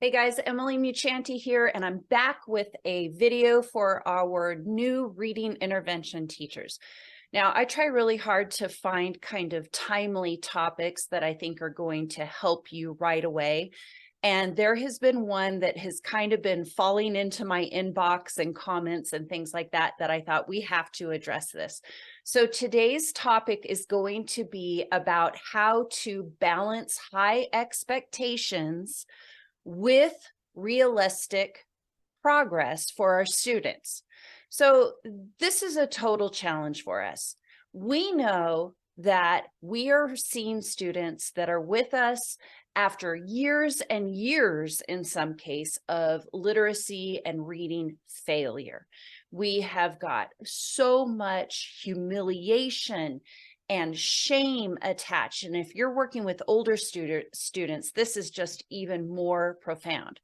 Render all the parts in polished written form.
Hey guys, Emily Muchanti here, and I'm back with a video for our new reading intervention teachers. Now, I try really hard to find kind of timely topics that I think are going to help you right away. And there has been one that has kind of been falling into my inbox and comments and things like that, that I thought we have to address this. So today's topic is going to be about how to balance high expectations with realistic progress for our students. So this is a total challenge for us. We know that we are seeing students that are with us after years and years, in some case, of literacy and reading failure. We have got so much humiliation and shame attached. And if you're working with older students, this is just even more profound.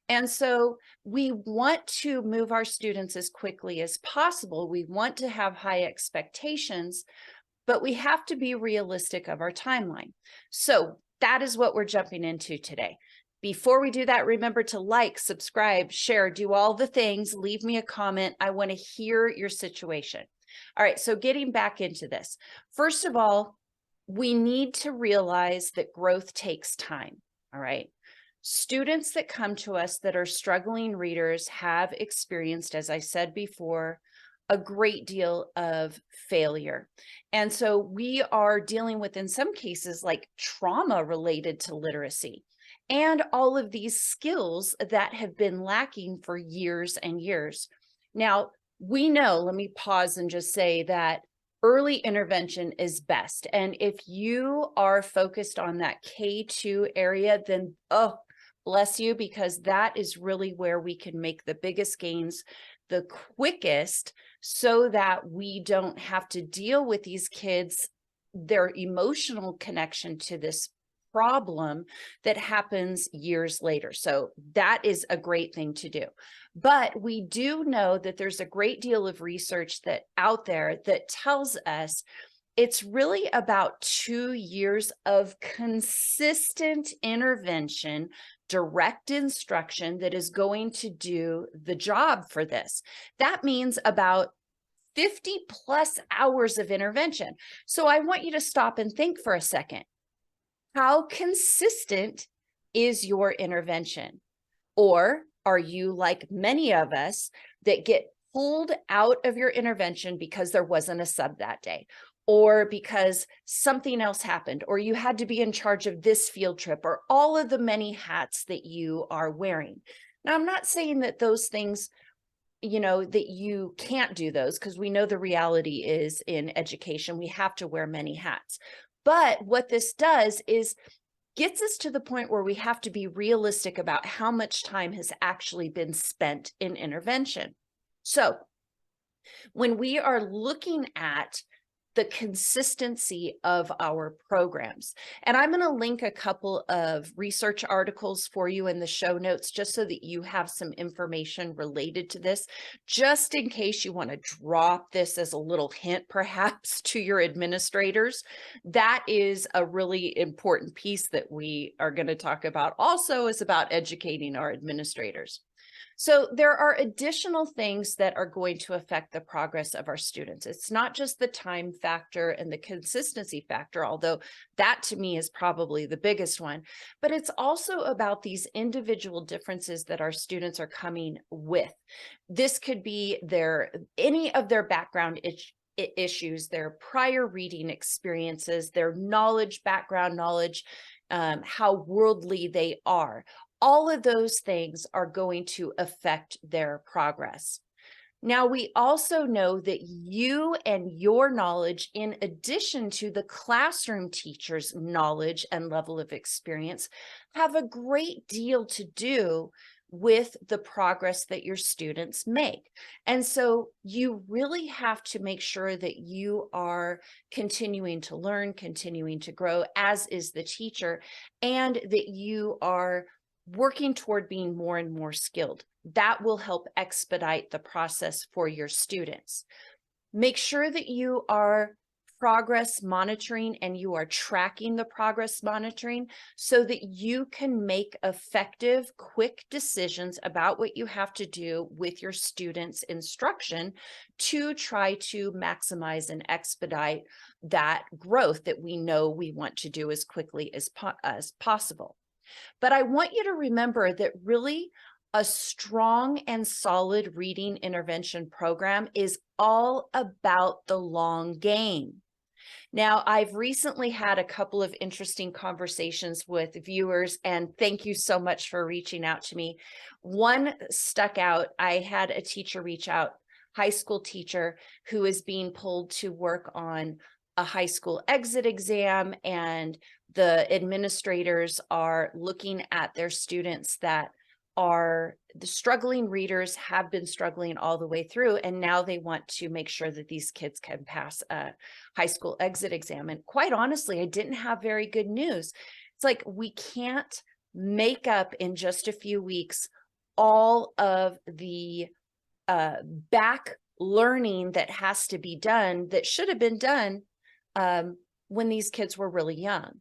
And so we want to move our students as quickly as possible. We want to have high expectations, but we have to be realistic of our timeline. So that is what we're jumping into today. Before we do that, remember to like, subscribe, share, do all the things, leave me a comment. I want to hear your situation. All right, so getting back into this. First of all, we need to realize that growth takes time, all right? Students that come to us that are struggling readers have experienced, as I said before, a great deal of failure. And so we are dealing with, in some cases, like trauma related to literacy and all of these skills that have been lacking for years and years. Now, we know, let me pause and just say that early intervention is best. And if you are focused on that K2 area, then, oh, bless you, because that is really where we can make the biggest gains the quickest, so that we don't have to deal with these kids, their emotional connection to this problem that happens years later. So that is a great thing to do. But we do know that there's a great deal of research that out there that tells us it's really about 2 years of consistent intervention, direct instruction that is going to do the job for this. That means about 50 plus hours of intervention. So I want you to stop and think for a second. How consistent is your intervention? Or are you like many of us that get pulled out of your intervention because there wasn't a sub that day, or because something else happened, or you had to be in charge of this field trip, or all of the many hats that you are wearing? Now, I'm not saying that those things, that you can't do those, because we know the reality is in education, we have to wear many hats. But what this does is gets us to the point where we have to be realistic about how much time has actually been spent in intervention. So when we are looking at the consistency of our programs, and I'm going to link a couple of research articles for you in the show notes, just so that you have some information related to this, just in case you want to drop this as a little hint, perhaps, to your administrators. That is a really important piece that we are going to talk about also, is about educating our administrators. So there are additional things that are going to affect the progress of our students. It's not just the time factor and the consistency factor, although that to me is probably the biggest one, but it's also about these individual differences that our students are coming with. This could be any of their background issues, their prior reading experiences, their background knowledge, how worldly they are. All of those things are going to affect their progress. Now, we also know that you and your knowledge, in addition to the classroom teacher's knowledge and level of experience, have a great deal to do with the progress that your students make. And so you really have to make sure that you are continuing to learn, continuing to grow, as is the teacher, and that you are working toward being more and more skilled. That will help expedite the process for your students. Make sure that you are progress monitoring and you are tracking the progress monitoring so that you can make effective, quick decisions about what you have to do with your students' instruction to try to maximize and expedite that growth that we know we want to do as quickly as possible. But I want you to remember that really a strong and solid reading intervention program is all about the long game. Now, I've recently had a couple of interesting conversations with viewers, and thank you so much for reaching out to me. One stuck out. I had a teacher reach out, high school teacher, who is being pulled to work on a high school exit exam, and the administrators are looking at their students that are the struggling readers, have been struggling all the way through, and now they want to make sure that these kids can pass a high school exit exam. And quite honestly, I didn't have very good news. It's like, we can't make up in just a few weeks all of the back learning that has to be done that should have been done when these kids were really young.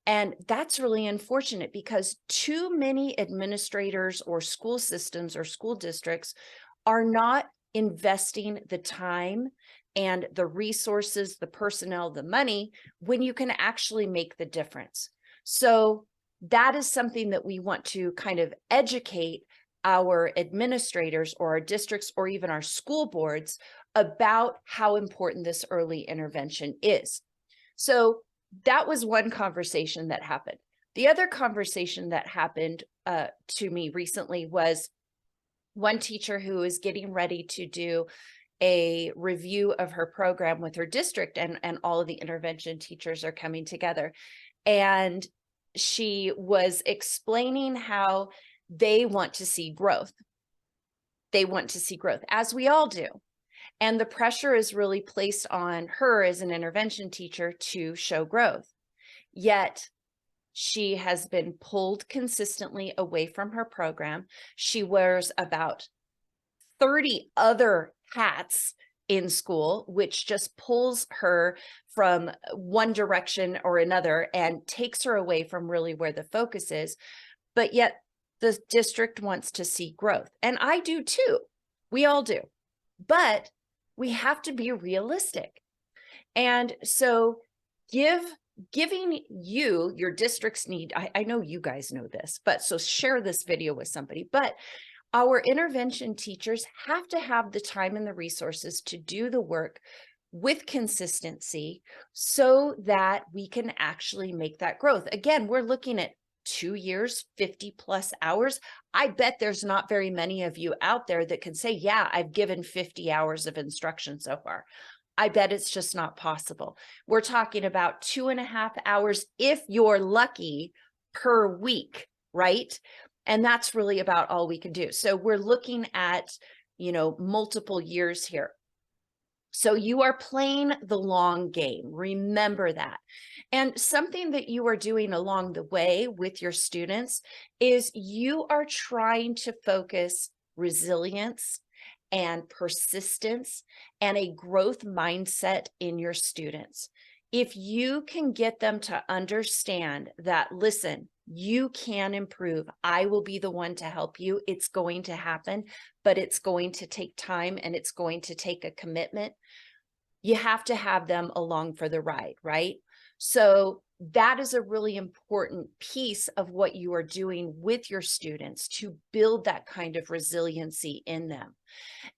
And that's really unfortunate because too many administrators or school systems or school districts are not investing the time and the resources, the personnel, the money, when you can actually make the difference. So that is something that we want to kind of educate our administrators or our districts or even our school boards about how important this early intervention is. So that was one conversation that happened. The other conversation that happened to me recently was one teacher who is getting ready to do a review of her program with her district, and all of the intervention teachers are coming together. And she was explaining how they want to see growth. They want to see growth, as we all do. And the pressure is really placed on her as an intervention teacher to show growth. Yet she has been pulled consistently away from her program. She wears about 30 other hats in school, which just pulls her from one direction or another and takes her away from really where the focus is. But yet the district wants to see growth. And I do too. We all do. But we have to be realistic. And so giving you your district's need, I know you guys know this, but so share this video with somebody, but our intervention teachers have to have the time and the resources to do the work with consistency so that we can actually make that growth. Again, we're looking at 2 years, 50+ hours. I bet there's not very many of you out there that can say, yeah, I've given 50 hours of instruction so far. I bet it's just not possible. We're talking about 2.5 hours, if you're lucky, per week, right? And that's really about all we can do. So we're looking at, multiple years here. So you are playing the long game. Remember that. And something that you are doing along the way with your students is you are trying to focus resilience and persistence and a growth mindset in your students. If you can get them to understand that, listen, you can improve. I will be the one to help you. It's going to happen, but it's going to take time and it's going to take a commitment. You have to have them along for the ride, right? So that is a really important piece of what you are doing with your students to build that kind of resiliency in them.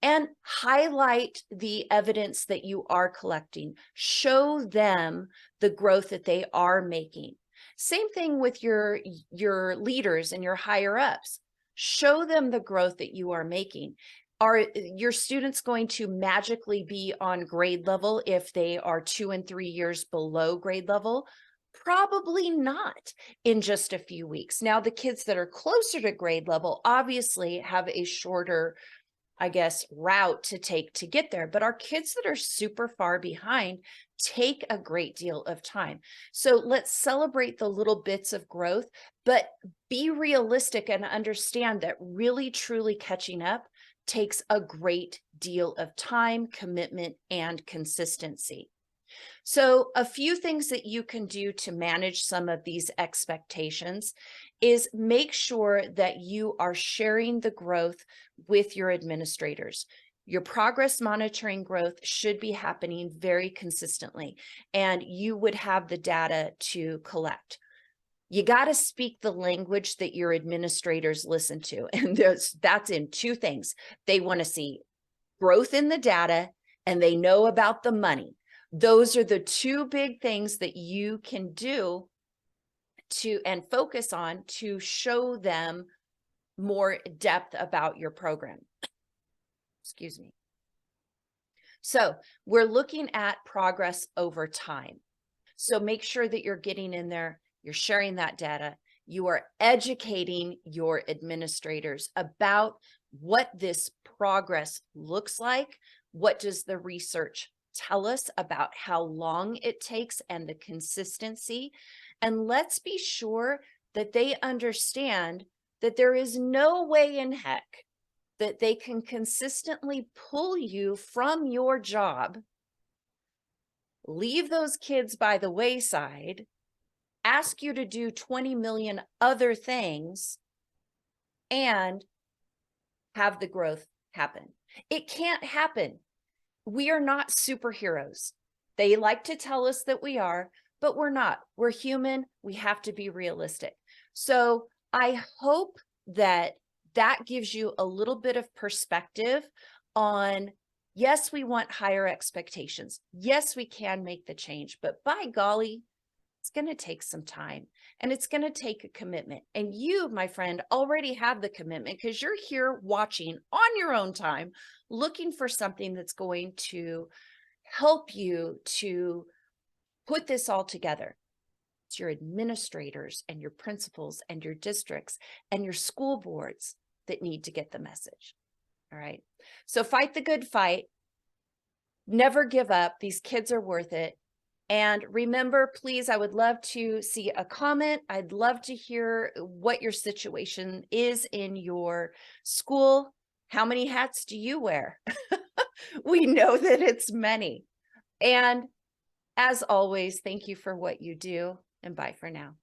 And highlight the evidence that you are collecting. Show them the growth that they are making. Same thing with your leaders and your higher ups. Show them the growth that you are making. Are your students going to magically be on grade level if they are 2 and 3 years below grade level? Probably not in just a few weeks. Now, the kids that are closer to grade level obviously have a shorter, route to take to get there. But our kids that are super far behind take a great deal of time. So let's celebrate the little bits of growth, but be realistic and understand that really, truly catching up takes a great deal of time, commitment, and consistency. So a few things that you can do to manage some of these expectations is make sure that you are sharing the growth with your administrators. Your progress monitoring growth should be happening very consistently, and you would have the data to collect. You got to speak the language that your administrators listen to. And that's in two things. They want to see growth in the data, and they know about the money. Those are the two big things that you can do to and focus on to show them more depth about your program. Excuse me. So we're looking at progress over time. So make sure that you're getting in there, you're sharing that data, you are educating your administrators about what this progress looks like. What does the research tell us about how long it takes and the consistency? And let's be sure that they understand that there is no way in heck that they can consistently pull you from your job, leave those kids by the wayside, ask you to do 20 million other things, and have the growth happen. It can't happen. We are not superheroes. They like to tell us that we are, but we're not. We're human. We have to be realistic. So I hope that that gives you a little bit of perspective on, yes, we want higher expectations. Yes, we can make the change, but by golly, it's going to take some time, and it's going to take a commitment. And you, my friend, already have the commitment because you're here watching on your own time, looking for something that's going to help you to put this all together. It's your administrators and your principals and your districts and your school boards that need to get the message. All right. So fight the good fight. Never give up. These kids are worth it. And remember, please, I would love to see a comment. I'd love to hear what your situation is in your school. How many hats do you wear? We know that it's many. And as always, thank you for what you do, and bye for now.